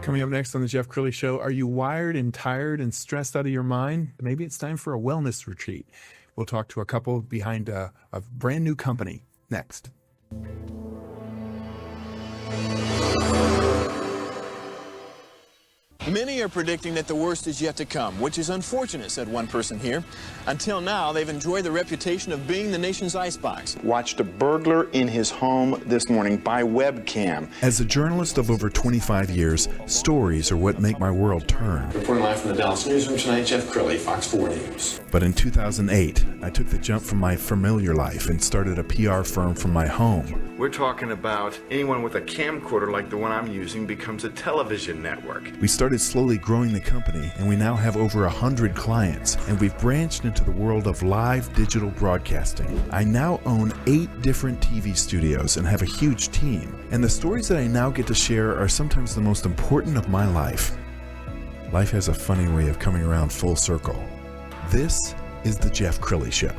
Coming up next on the Jeff Crilley Show, are you wired and tired and stressed out of your mind? Maybe it's time for a wellness retreat. We'll talk to a couple behind a brand new company next. Many are predicting that the worst is yet to come, which is unfortunate, said one person here. Until now, they've enjoyed the reputation of being the nation's icebox. Watched a burglar in his home this morning by webcam. As a journalist of over 25 years, stories are what make my world turn. Reporting live from the Dallas newsroom tonight, Jeff Crilley, Fox 4 News. But in 2008, I took the jump from my familiar life and started a PR firm from my home. We're talking about anyone with a camcorder like the one I'm using becomes a television network. We started slowly growing the company, and we now have over 100 clients, and we've branched into the world of live digital broadcasting. I now own 8 different TV studios and have a huge team, and the stories that I now get to share are sometimes the most important of my life. Life has a funny way of coming around full circle. This is the Jeff Crilley Show.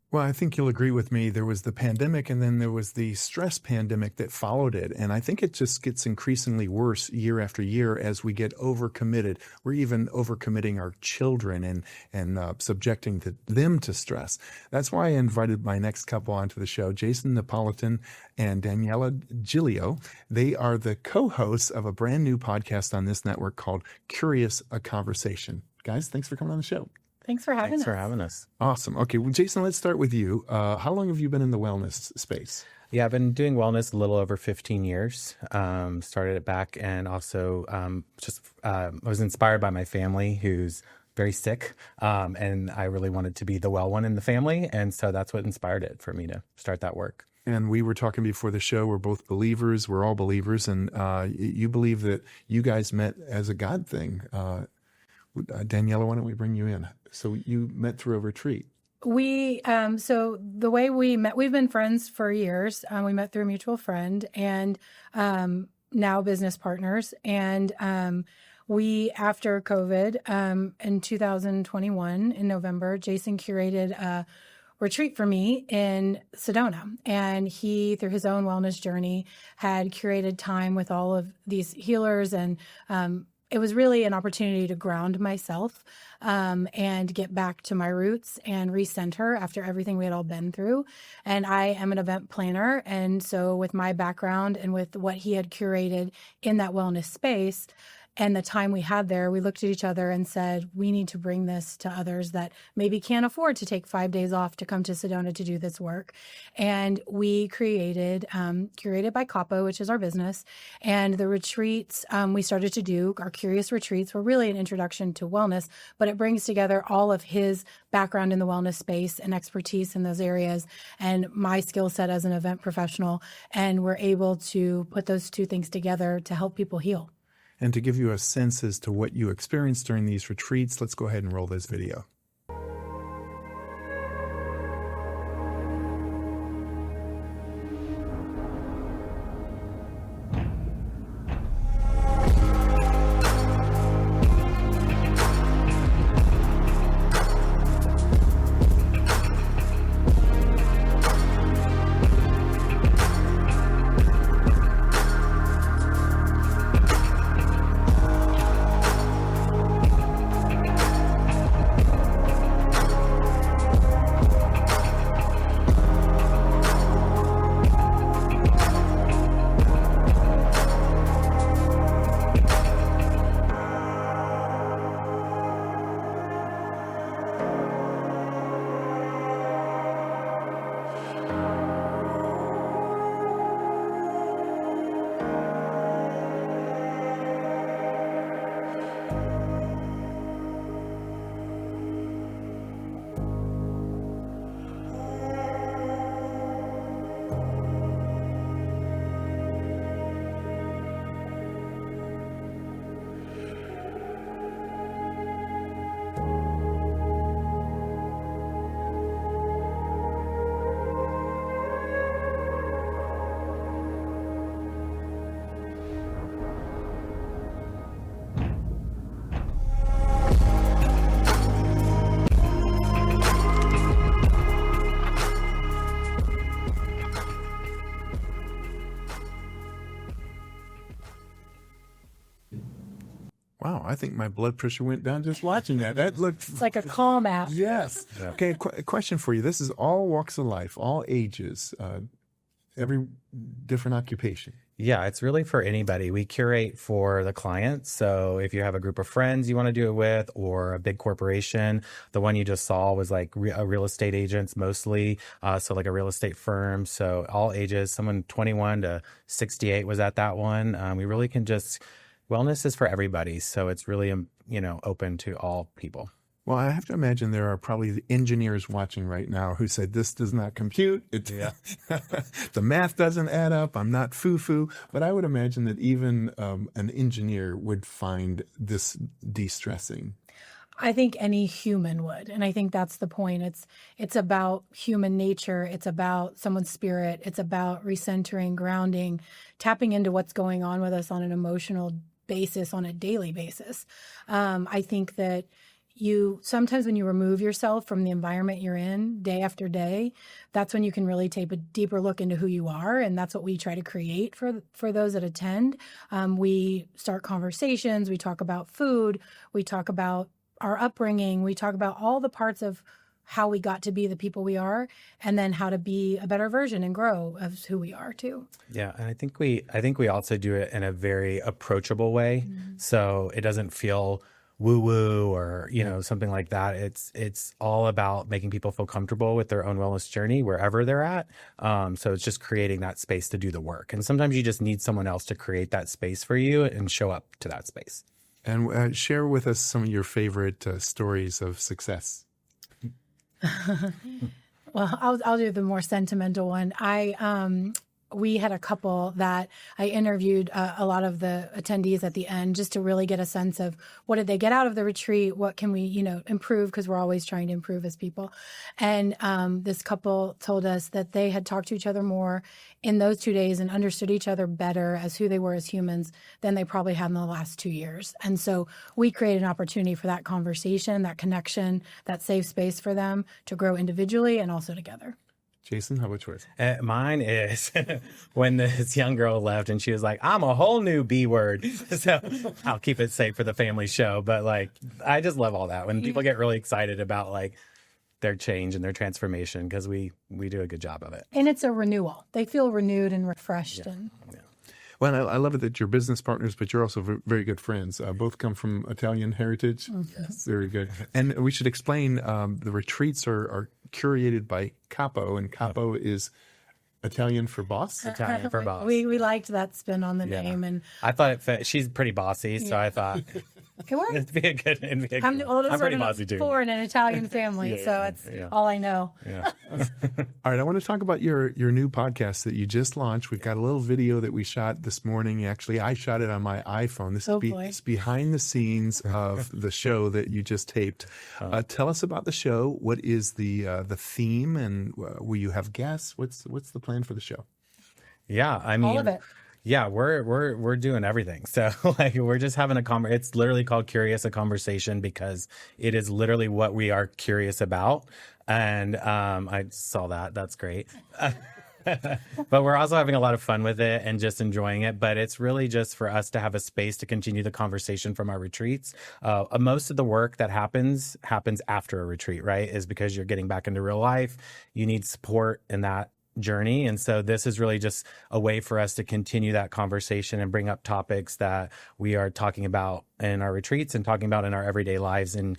Well, I think you'll agree with me. There was the pandemic, and then there was the stress pandemic that followed it. And I think it just gets increasingly worse year after year as we get overcommitted. We're even overcommitting our children and subjecting them to stress. That's why I invited my next couple onto the show, Jason Napolitan and Daniella Giglio. They are the co-hosts of a brand new podcast on this network called Curious, a Conversation. Guys, thanks for coming on the show. Thanks for having us. Thanks for having us. Awesome. Okay, well, Jason, let's start with you. How long have you been in the wellness space? Yeah, I've been doing wellness a little over 15 years. Started it back, and also I was inspired by my family, who's very sick, and I really wanted to be the well one in the family, and so that's what inspired it for me to start that work. And we were talking before the show. We're both believers. We're all believers, and you believe that you guys met as a God thing. Daniella, why don't we bring you in? So you met through a retreat. So the way we met, we've been friends for years. We met through a mutual friend and now business partners. And we, after COVID, in 2021, in November, Jason curated a retreat for me in Sedona. And he, through his own wellness journey, had curated time with all of these healers, and it was really an opportunity to ground myself and get back to my roots and recenter after everything we had all been through. And I am an event planner. And so with my background and with what he had curated in that wellness space, and the time we had there, we looked at each other and said, we need to bring this to others that maybe can't afford to take 5 days off to come to Sedona to do this work. And we created, curated by Capo, which is our business. And the retreats we started to do, our Curious retreats, were really an introduction to wellness, but it brings together all of his background in the wellness space and expertise in those areas and my skill set as an event professional. And we're able to put those two things together to help people heal. And to give you a sense as to what you experienced during these retreats, let's go ahead and roll this video. think my blood pressure went down just watching that. That looked It's like a calm app. yes. Yeah. Okay, a question for you. This is all walks of life, all ages, every different occupation. Yeah, it's really for anybody. We curate for the clients. So if you have a group of friends you want to do it with, or a big corporation, the one you just saw was like a real estate agents mostly. So like a real estate firm. So all ages, someone 21 to 68 was at that one. We really can just, wellness is for everybody. So it's really, open to all people. Well, I have to imagine there are probably engineers watching right now who said, this does not compute. The math doesn't add up. I'm not foo-foo. But I would imagine that even an engineer would find this de-stressing. I think any human would. And I think that's the point. It's about human nature. It's about someone's spirit. It's about recentering, grounding, tapping into what's going on with us on an emotional basis, on a daily basis. I think that sometimes when you remove yourself from the environment you're in day after day, that's when you can really take a deeper look into who you are. And that's what we try to create for those that attend. We start conversations. We talk about food. We talk about our upbringing. We talk about all the parts of how we got to be the people we are, and then how to be a better version and grow of who we are too. Yeah, and I think we also do it in a very approachable way. Mm-hmm. So it doesn't feel woo-woo or, something like that. It's all about making people feel comfortable with their own wellness journey wherever they're at. So it's just creating that space to do the work. And sometimes you just need someone else to create that space for you and show up to that space. And share with us some of your favorite stories of success. Well, I'll do the more sentimental one. We had a couple that I interviewed a lot of the attendees at the end just to really get a sense of what did they get out of the retreat? What can we, improve? Because we're always trying to improve as people. And this couple told us that they had talked to each other more in those 2 days and understood each other better as who they were as humans than they probably had in the last 2 years. And so we created an opportunity for that conversation, that connection, that safe space for them to grow individually and also together. Jason, how about yours? Mine is when this young girl left and she was like, I'm a whole new B word. So I'll keep it safe for the family show. But I just love all that when people get really excited about their change and their transformation, because we do a good job of it. And it's a renewal. They feel renewed and refreshed. Yeah. And yeah. Well, I love it that you're business partners, but you're also very good friends. Both come from Italian heritage. Yes. Very good. And we should explain the retreats are curated by Capo, and Capo is Italian for boss. Italian for boss. We liked that spin on the name, and I thought it fit. She's pretty bossy, so I thought it worked. it'd be a good. I'm the oldest I'm pretty one bossy too. four in an Italian family, so it's all I know. Yeah. All right, I want to talk about your new podcast that you just launched. We've got a little video that we shot this morning. Actually, I shot it on my iPhone. This is behind the scenes of the show that you just taped. Tell us about the show. What is the theme, and will you have guests? What's the plan for the show? Yeah, I mean, all of it. Yeah, we're doing everything. So we're just having it's literally called Curious, a conversation, because it is literally what we are curious about. And I saw that. That's great. But we're also having a lot of fun with it and just enjoying it. But it's really just for us to have a space to continue the conversation from our retreats. Most of the work that happens after a retreat, right? Is because you're getting back into real life. You need support in that journey. And so this is really just a way for us to continue that conversation and bring up topics that we are talking about in our retreats and talking about in our everyday lives, and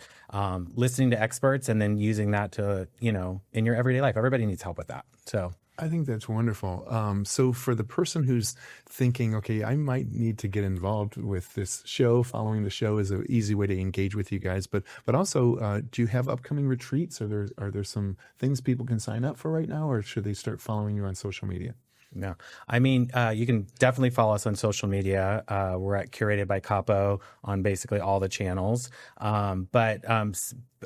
listening to experts and then using that to, in your everyday life. Everybody needs help with that. So I think that's wonderful. So for the person who's thinking, okay, I might need to get involved with this show, following the show is an easy way to engage with you guys. But also, do you have upcoming retreats? Are there some things people can sign up for right now, or should they start following you on social media? No, I mean, you can definitely follow us on social media. We're at Curated by Capo on basically all the channels. But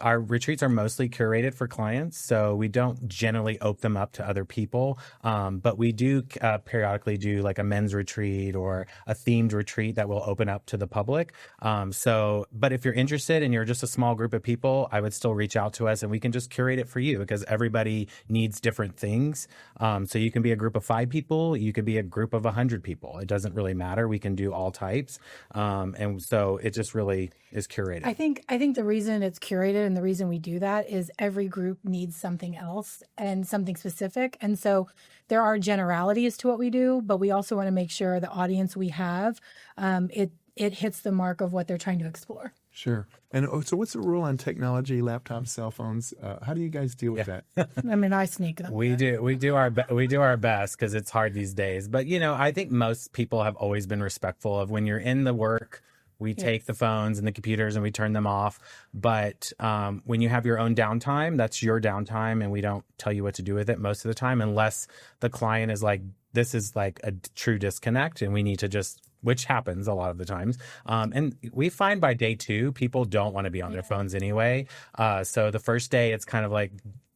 our retreats are mostly curated for clients, so we don't generally open them up to other people. But we do periodically do like a men's retreat or a themed retreat that will open up to the public. But if you're interested and you're just a small group of people, I would still reach out to us and we can just curate it for you, because everybody needs different things. So you can be a group of 5 people, you could be a group of 100 people. It doesn't really matter. We can do all types. And so it just really is curated. I think the reason it's curated and the reason we do that is every group needs something else and something specific. And so there are generalities to what we do, but we also want to make sure the audience we have, it hits the mark of what they're trying to explore. Sure. And so what's the rule on technology, laptops, cell phones? How do you guys deal with that? I mean, I sneak them. We do our best, because it's hard these days. But, I think most people have always been respectful of when you're in the work. We take the phones and the computers and we turn them off. But when you have your own downtime, that's your downtime, and we don't tell you what to do with it most of the time, unless the client is like, this is like a true disconnect and we need to just, which happens a lot of the times. And we find by day 2, people don't want to be on their phones anyway. So the first day, it's kind of like,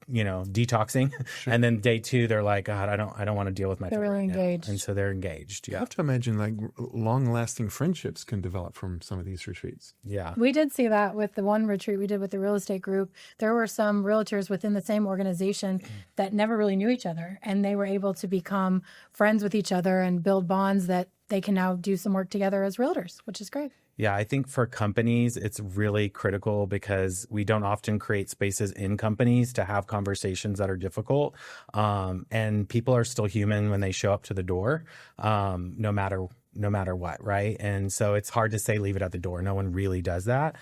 detoxing. Sure. And then day 2, they're like, God, I don't want to deal with my phone. They're really right engaged. now. And so they're engaged. You Yeah. have to imagine like long-lasting friendships can develop from some of these retreats. Yeah. We did see that with the one retreat we did with the real estate group. There were some realtors within the same organization that never really knew each other, and they were able to become friends with each other and build bonds that they can now do some work together as realtors, which is great. Yeah, I think for companies, it's really critical, because we don't often create spaces in companies to have conversations that are difficult. And people are still human when they show up to the door, no matter what, right? And so it's hard to say leave it at the door. No one really does that.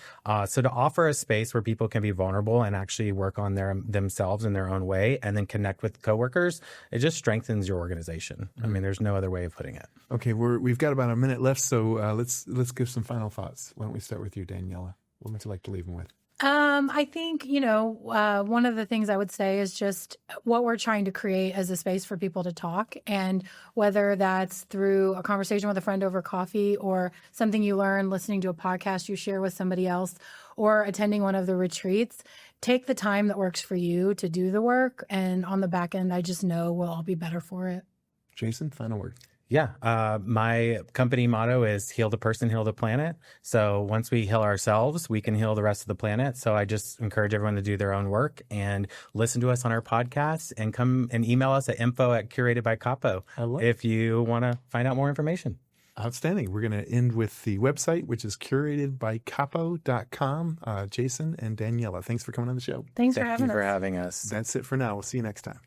So to offer a space where people can be vulnerable and actually work on themselves in their own way, and then connect with coworkers, it just strengthens your organization. I mean, there's no other way of putting it. Okay, we've got about a minute left, so let's give some final thoughts. Why don't we start with you, Daniella? What would you like to leave them with? I think, one of the things I would say is just what we're trying to create as a space for people to talk. And whether that's through a conversation with a friend over coffee, or something you learn listening to a podcast you share with somebody else, or attending one of the retreats, take the time that works for you to do the work. And on the back end, I just know we'll all be better for it. Jason, final word. Yeah. My company motto is heal the person, heal the planet. So once we heal ourselves, we can heal the rest of the planet. So I just encourage everyone to do their own work and listen to us on our podcast, and come and email us at info@curatedbycapo if you want to find out more information. Outstanding. We're going to end with the website, which is curatedbycapo.com. Jason and Daniella, thanks for coming on the show. Thanks for having us. Thank you for having us. That's it for now. We'll see you next time.